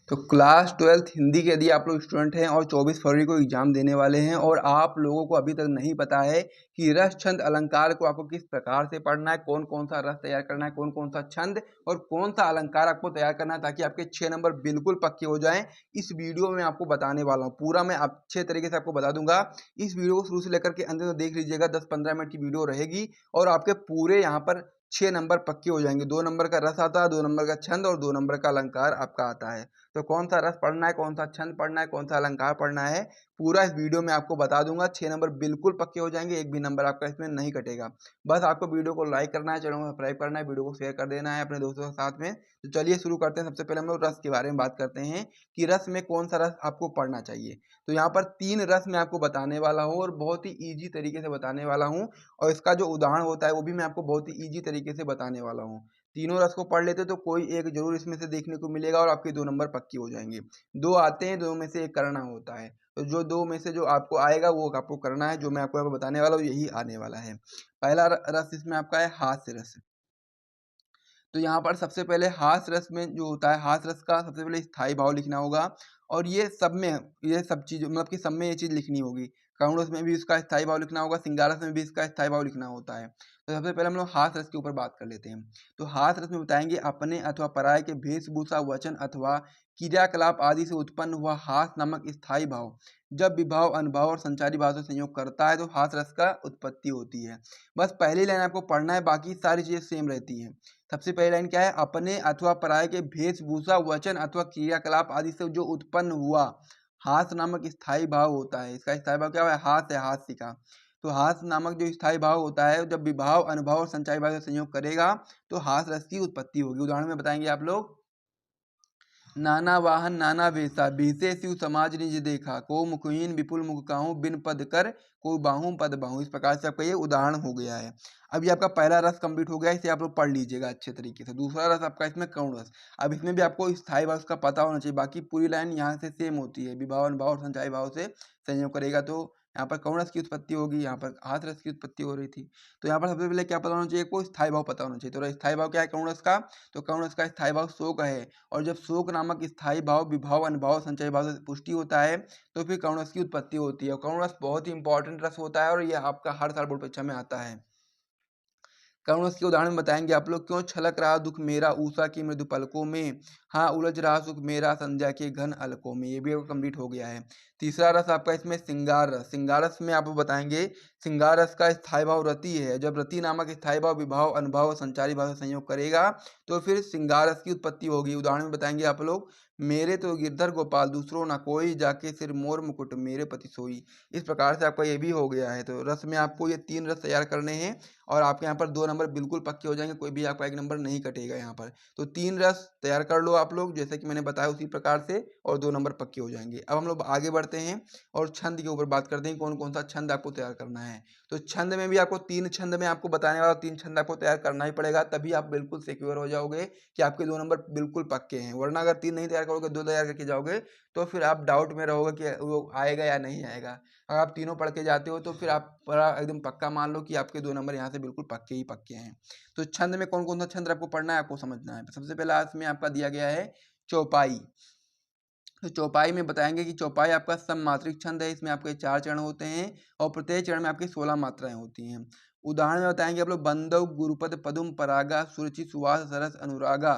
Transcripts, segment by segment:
तो class 12th Hindi के यदि आप लोग स्टूडेंट हैं और 24 फरवरी को एग्जाम देने वाले हैं और आप लोगों को अभी तक नहीं पता है कि रस छंद अलंकार को आपको किस प्रकार से पढ़ना है, कौन कौन सा रस तैयार करना है, कौन कौन सा छंद और कौन सा अलंकार आपको तैयार करना है ताकि आपके 6 नंबर बिल्कुल पक्के हो जाएं, इस वीडियो में आपको बताने वाला हूँ। पूरा मैं अच्छे तरीके से आपको बता दूंगा। इस वीडियो को शुरू से लेकर के अंत तक देख लीजिएगा। 10-15 मिनट की वीडियो रहेगी और आपके पूरे यहाँ पर 6 नंबर पक्के हो जाएंगे। 2 नंबर का रस आता है, 2 नंबर का छंद और 2 नंबर का अलंकार आपका आता है। तो कौन सा रस पढ़ना है, कौन सा छंद पढ़ना है, कौन सा अलंकार पढ़ना है, पूरा इस वीडियो में आपको बता दूंगा। 6 नंबर बिल्कुल पक्के हो जाएंगे, एक भी नंबर आपका इसमें नहीं कटेगा। बस आपको वीडियो को लाइक करना है, चैनल को सब्सक्राइब करना है, वीडियो को शेयर कर देना है अपने दोस्तों के साथ में। तो चलिए शुरू करते हैं। सबसे पहले हम लोग रस के बारे में बात करते हैं कि रस में कौन सा रस आपको पढ़ना चाहिए। तो यहाँ पर 3 रस मैं आपको बताने वाला हूँ और बहुत ही ईजी तरीके से बताने वाला हूँ और इसका जो उदाहरण होता है वो भी मैं आपको बहुत ही ईजी तरीके से बताने वाला हूँ। तीनों रस को पढ़ लेते तो कोई एक जरूर इसमें से देखने को मिलेगा और आपके 2 नंबर पक्के हो जाएंगे। 2 आते हैं, 2 में से एक करना होता है। तो जो 2 में से जो आपको आएगा वो आपको करना है। जो मैं आपको बताने वाला हूँ यही आने वाला है। पहला रस इसमें आपका है हास्य रस। तो यहाँ पर सबसे पहले हास्य रस में जो होता है, हास्य रस का सबसे पहले स्थाई भाव लिखना होगा और ये सब में, ये सब चीज मतलब कि सब में ये चीज लिखनी होगी। करुण रस में भी इसका स्थाई भाव लिखना होगा, श्रृंगार रस में भी इसका स्थाई भाव लिखना होता है। तो सबसे पहले हम लोग हास्य रस के ऊपर बात कर लेते हैं। तो हास्य रस में बताएंगे अपने अथवा पराय के वेशभूषा, वचन अथवा क्रियाकलाप आदि से उत्पन्न हुआ हास नामक स्थाई भाव जब विभाव, अनुभाव और संचारी भाव से संयोग करता है तो हास रस का उत्पत्ति होती है। बस पहली लाइन आपको पढ़ना है, बाकी सारी चीजें सेम रहती हैं। सबसे पहली लाइन क्या है? अपने अथवा पराय के वेशभूषा, वचन अथवा क्रियाकलाप आदि से जो उत्पन्न हुआ हास नामक स्थाई भाव होता है। इसका स्थाई भाव क्या है? हास है, हास्य का। तो हास नामक जो स्थाई भाव होता है जब विभाव, अनुभव और संचारी भाव से संयोग करेगा तो हास रस की उत्पत्ति होगी। उदाहरण में बताएंगे आप लोग। नाना वाहन नाना वेशा, बीसे शिव समाज निज देखा, को मुखहीन विपुल मुख काहू, बिन पद कर को बाहू पद बाहू। इस प्रकार से आपका ये उदाहरण हो गया है। अभी आपका पहला रस कंप्लीट हो गया, इसे आप लोग पढ़ लीजिएगा अच्छे तरीके से। दूसरा रस आपका इसमें करुण रस। अब इसमें भी आपको स्थायी भाव का पता होना चाहिए, बाकी पूरी लाइन यहाँ से सेम होती है। विभाव, अनुभाव और संचारी भाव से संयोग करेगा तो यहाँ पर करुण रस की उत्पत्ति होगी, यहाँ पर हाथ रस की उत्पत्ति हो रही थी। तो यहाँ पर सबसे पहले क्या पता होना चाहिए? को स्थायी भाव पता होना चाहिए। तो स्थायी भाव क्या है करुण रस का? तो करुण रस का स्थायी भाव शोक है और जब शोक नामक स्थायी भाव विभाव, अनुभाव, संचय भाव से पुष्टि होता है तो फिर करुण रस की उत्पत्ति होती है। करुण रस बहुत ही इंपॉर्टेंट रस होता है और यह आपका हर साल बोर्ड परीक्षा में आता है। करुण रस के उदाहरण बताएंगे आप लोग। क्यों छलक रहा दुख मेरा ऊषा की मृदु पलकों में, हाँ उलझ रहा सुख मेरा संध्या के घन अलकों में। ये भी कंप्लीट हो गया है। तीसरा रस आपका इसमें श्रृंगार रस। श्रृंगार रस में आपको बताएंगे श्रृंगार रस का स्थायी भाव रति है। जब रति नामक स्थायी भाव विभाव, अनुभाव और संचारी भाव से संयोग करेगा तो फिर श्रृंगार रस की उत्पत्ति होगी। उदाहरण में बताएंगे आप लोग। मेरे तो गिरधर गोपाल दूसरों ना कोई, जाके सिर मोर मुकुट मेरे पति सोई। इस प्रकार से आपका ये भी हो गया है। तो रस में आपको ये 3 रस तैयार करने हैं और आपके यहाँ पर 2 नंबर बिल्कुल पक्के हो जाएंगे, कोई भी आपका 1 नंबर नहीं कटेगा यहाँ पर। तो 3 रस तैयार कर लो आप लोग जैसे कि मैंने बताया उसी प्रकार से, और 2 नंबर पक्के हो जाएंगे। अब हम लोग आगे बढ़ते हैं और छंद के ऊपर बात करते हैं कौन कौन सा छंद आपको तैयार करना है। तो छंद में भी आपको 3 छंद में आपको बताने वाला, 3 छंद आपको तैयार करना ही पड़ेगा, तभी आप बिल्कुल सिक्योर हो जाओगे कि आपके 2 नंबर बिल्कुल पक्के हैं। वरना अगर 3 नहीं तैयार करोगे, 2 तैयार करके जाओगे तो फिर आप डाउट में रहोगे कि वो आएगा या नहीं आएगा। अगर आप तीनों पढ़ के जाते हो तो फिर आप पूरा एकदम पक्का मान लो कि आपके 2 नंबर यहाँ से बिल्कुल पक्के ही पक्के हैं। तो छंद में कौन कौन सा छंद आपको पढ़ना है, आपको समझना है। सबसे पहला इसमें आपका दिया गया है चौपाई। तो चौपाई में बताएंगे कि चौपाई आपका सममात्रिक छंद है। इसमें आपके 4 चरण होते हैं और प्रत्येक चरण में आपकी 16 मात्राएं होती हैं। उदाहरण में बताएंगे आप लोग। बंदव गुरुपद पदुम परागा, सुरुचि सुवास सरस अनुरागा,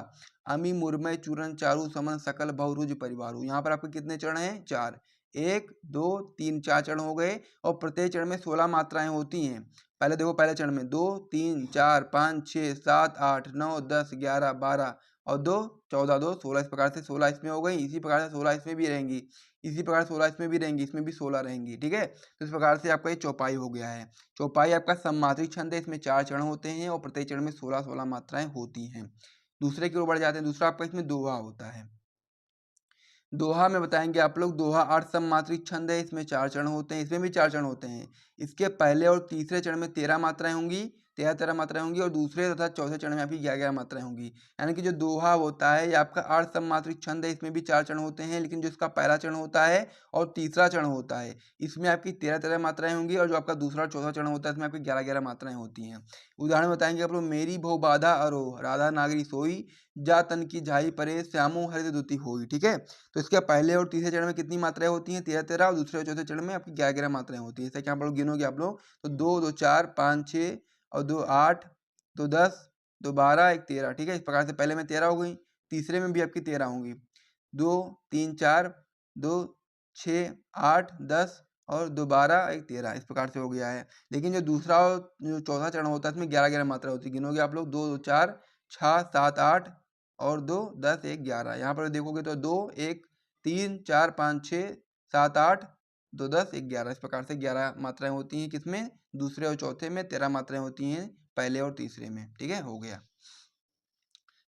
अमी मुरमय चूरन चारु समन सकल बहुरुज परिवारु। यहाँ पर आपके कितने चरण हैं? 4। 1 2 3 4 चरण हो गए और प्रत्येक चरण में 16 मात्राएं होती हैं। पहले देखो, पहले चरण में 2 3 4 5 6 7 8 9 10 11 12 और 2 14 2 16। इस प्रकार से 16 इसमें हो गई, इसी प्रकार से 16 इसमें भी रहेंगी, इसी प्रकार 16 इसमें भी रहेंगी, इसमें भी 16 रहेंगी। ठीक है, तो इस प्रकार से आपका ये चौपाई हो गया है। चौपाई आपका सममात्रिक छंद है। इसमें 4 चरण होते हैं और प्रत्येक चरण में 16 मात्राएं होती हैं। दूसरे की ओर बढ़ जाते हैं। दूसरा आपका इसमें दोहा होता है। दोहा में बताएंगे आप लोग। दोहा अर्थ सममात्रिक छंद है। इसमें 4 चरण होते हैं, इसमें भी 4 चरण होते हैं। इसके पहले और तीसरे चरण में 13 मात्राएं होंगी, 13 मात्राएं होंगी और दूसरे तथा चौथे चरण में आपकी 11 मात्राएं होंगी। यानी कि जो दोहा होता है, ये आपका अर्ध सममात्रिक छंद है, इसमें भी 4 चरण होते हैं, लेकिन जो इसका पहला चरण होता है और तीसरा चरण होता है, इसमें आपकी 13 मात्राएं होंगी और जो आपका दूसरा और चौथा चरण होता है, इसमें आपकी 11 मात्राएं होती हैं। उदाहरण बताएंगे आप लोग, मेरी भो बाधा अरोह, राधा नागरी सोई, जा तन की झाई परे, श्यामो हरित दुति होई। ठीक है, तो इसके पहले और तीसरे चरण में कितनी मात्राएं होती हैं? 13 और दूसरे और चौथे चरण में आपकी 11 मात्राएं होती हैं। जैसे कि आप लोग गिनोगे आप लोग, तो 2 2 4 5 6 और 2 8 2 10 2 12 1 13। ठीक है, इस प्रकार से पहले में 13 हो गई, तीसरे में भी आपकी 13 होंगी, 2 3 4 2 6 8 10 और 2 12 1 13, इस प्रकार से हो गया है। लेकिन जो दूसरा और जो चौथा चरण होता है, इसमें 11 मात्रा होती है। गिनोगे आप लोग, 2 2 4 6 7 8 और 2 10 1 11। यहाँ पर देखोगे तो 2 1 3 4 5 6 7 8 2 10 1 11, इस प्रकार से 11 मात्राएं होती हैं। किसमें? दूसरे और चौथे में। 13 मात्राएं होती हैं पहले और तीसरे में। ठीक है, हो गया।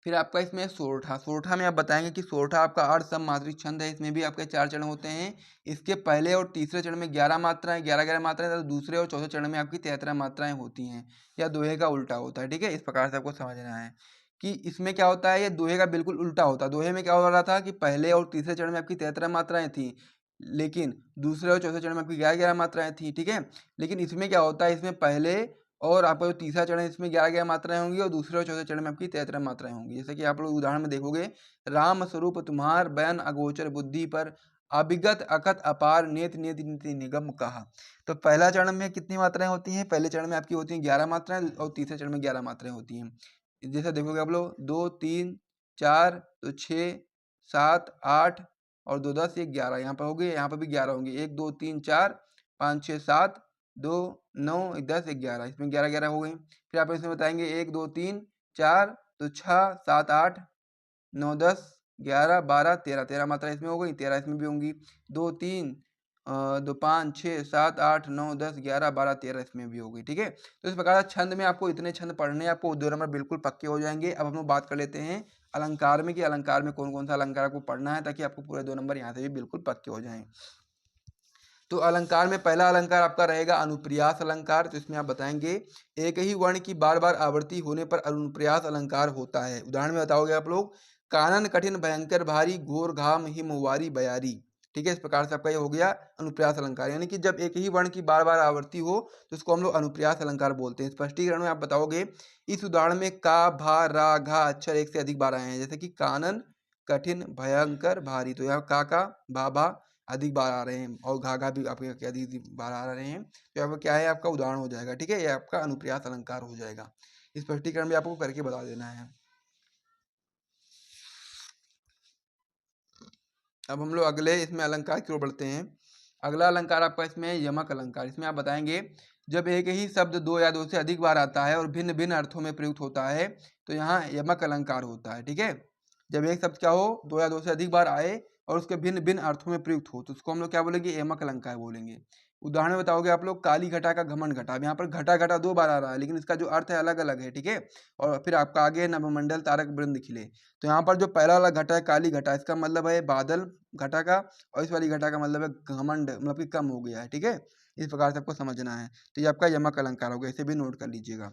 फिर आपका इसमें सोरठा। सोरठा में आप बताएंगे कि सोरठा आपका अर्ध सममात्रिक छंद है, इसमें भी आपके 4 चरण होते हैं। इसके पहले और तीसरे चरण में 11 मात्राएं, 11 मात्राएं, तो दूसरे और चौथे चरण में आपकी 13 मात्राएं होती हैं, या दोहे का उल्टा होता है। ठीक है, इस प्रकार से आपको समझना है कि इसमें क्या होता है, ये दोहे का बिल्कुल उल्टा होता है। दोहे में क्या हो रहा था कि पहले और तीसरे चरण में आपकी 13 मात्राएं थी, लेकिन दूसरे और चौथे चरण में आपकी 11 मात्राएं थी। ठीक है, लेकिन इसमें क्या होता है, इसमें पहले और आपका जो तीसरा चरण है, इसमें 11 मात्राएं होंगी और दूसरे और चौथे चरण में आपकी 13 मात्राएं होंगी। जैसे कि आप लोग उदाहरण में देखोगे, राम स्वरूप तुम्हार बयान अगोचर बुद्धि पर, अभिगत अकथ अपार नेत नेत नीति निगम कहा। तो पहला चरण में कितनी मात्राएं होती हैं? पहले चरण में आपकी होती हैं 11 मात्राएं और तीसरे चरण में 11 मात्राएं होती हैं। जैसे देखोगे आप लोग, 2 3 4 तो 6 7 8 और 2 10 1 11, यहाँ पर हो गई, यहाँ पर भी 11 होंगे, 1 2 3 4 5 6 7 2 9 10 11, इसमें 11 हो गई। फिर आप इसमें बताएंगे 1 2 3 4 तो 6 7 8 9 10 11 12 13, 13 मात्रा इसमें हो गई, 13 इसमें भी होंगी। 2 3 2 5 6 7 8 9 10 11 12 13 इसमें भी हो गई। ठीक है, तो इस प्रकार छंद में आपको इतने छंद पढ़ने, आपको 2 नंबर बिल्कुल पक्के हो जाएंगे। अब हम लोग बात कर लेते हैं अलंकार में, कि अलंकार में कौन कौन सा अलंकार आपको पढ़ना है, ताकि आपको पूरे 2 नंबर यहाँ से भी बिल्कुल पक्के हो जाएं। तो अलंकार में पहला अलंकार आपका रहेगा अनुप्रियास अलंकार। तो इसमें आप बताएंगे, एक ही वर्ण की बार बार आवृत्ति होने पर अनुप्रियास अलंकार होता है। उदाहरण में बताओगे आप लोग, कानन कठिन भयंकर भारी, घोर घाम हिमवारी बयारी। ठीक है, इस प्रकार से आपका ये हो गया अनुप्रियास अलंकार। यानी कि जब एक ही वर्ण की बार बार आवृत्ति हो तो उसको हम लोग अनुप्रियास अलंकार बोलते हैं। स्पष्टीकरण में आप बताओगे, इस उदाहरण में का भा रा घा अक्षर एक से अधिक बार आए हैं। जैसे कि कानन कठिन भयंकर भारी, तो यहाँ का भा अधिक बार आ रहे हैं और घा भी आपके अधिक बार आ रहे हैं, तो यहाँ पर क्या है, आपका उदाहरण हो जाएगा। ठीक है, ये आपका अनुप्रियास अलंकार हो जाएगा। स्पष्टीकरण भी आपको करके बता देना है। अब हम लोग अगले इसमें अलंकार की ओर बढ़ते हैं। अगला अलंकार आपका इसमें यमक अलंकार। इसमें आप बताएंगे, जब एक ही शब्द 2 या 2 से अधिक बार आता है और भिन्न भिन्न अर्थों में प्रयुक्त होता है, तो यहाँ यमक अलंकार होता है। ठीक है, जब एक शब्द क्या हो, 2 या 2 से अधिक बार आए और उसके भिन्न भिन्न अर्थों में प्रयुक्त हो, तो उसको हम लोग क्या बोलेंगे, यमक अलंकार बोलेंगे। उदाहरण में बताओगे आप लोग, काली घटा का घमंड घटा। अब यहाँ पर घटा घटा 2 बार आ रहा है, लेकिन इसका जो अर्थ है अलग अलग है। ठीक है, और फिर आपका आगे नभमंडल तारक वृंद खिले। तो यहाँ पर जो पहला वाला घटा है काली घटा, इसका मतलब है बादल घटा का, और इस वाली घटा का मतलब है घमंड, मतलब कि कम हो गया है। ठीक है, इस प्रकार से आपको समझना है। तो ये आपका यमक अलंकार हो गया, इसे भी नोट कर लीजिएगा।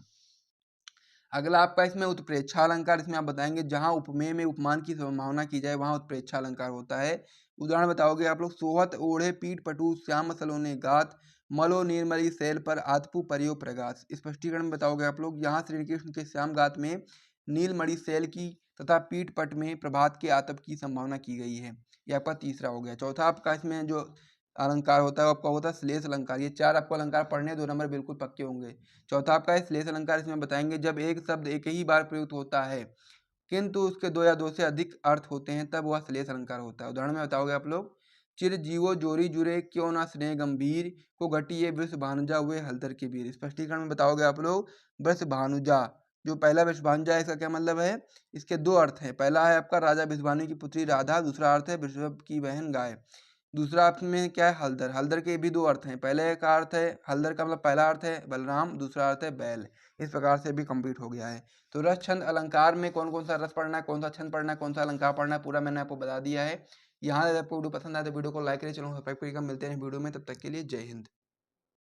अगला आपका इसमें उत्प्रेक्षा अलंकार। इसमें आप बताएंगे, जहां उपमेय में उपमान की संभावना की जाए वहां उत्प्रेक्षा अलंकार होता है। उदाहरण बताओगे आप लोग, सोहत ओढ़े पीठ पटु श्याम सलोने गात, मलो निर्मली शैल पर आतपु परियो प्रगास। स्पष्टीकरण में बताओगे आप लोग, यहाँ श्री कृष्ण के श्याम गात में नीलमणि शैल की तथा पीठ पट में प्रभात के आतप की संभावना की गई है। यह आपका तीसरा हो गया। चौथा आपका इसमें जो अलंकार होता है वो आपका होता है श्लेष अलंकार। ये 4 आपको अलंकार पढ़ने, 2 नंबर बिल्कुल पक्के होंगे। चौथा आपका है श्लेष अलंकार। इसमें बताएंगे, जब एक शब्द एक ही बार प्रयुक्त होता है किंतु उसके 2 या 2 से अधिक अर्थ होते हैं, तब वह श्लेष अलंकार होता है। उदाहरण में बताओगे आप लोग, चिर जीवो जोरी जुरे क्यों ना स्नेह गंभीर, को घटिए वृष भानुजा हुए हलदर के वीर। स्पष्टीकरण में बताओगे आप लोग, वृष भानुजा, जो पहला वृष भानुजा है, इसका क्या मतलब है, इसके 2 अर्थ हैं। पहला है आपका राजा वृषभानु की पुत्री राधा, दूसरा अर्थ है वृषभ की बहन गाय। दूसरा अर्थ में क्या है, हलदर। हलदर के भी 2 अर्थ हैं। पहले का अर्थ है, हलदर का मतलब पहला अर्थ है बलराम, दूसरा अर्थ है बैल। इस प्रकार से भी कंप्लीट हो गया है। तो रस छंद अलंकार में कौन कौन सा रस पढ़ना है, कौन सा छंद पढ़ना है, कौन सा अलंकार पढ़ना है, पूरा मैंने आपको बता दिया है। यहाँ अगर आपको वीडियो पसंद आए तो वीडियो को लाइक करें, चलो सब्सक्राइब करिएगा। मिलते हैं वीडियो में, तब तक के लिए जय हिंद।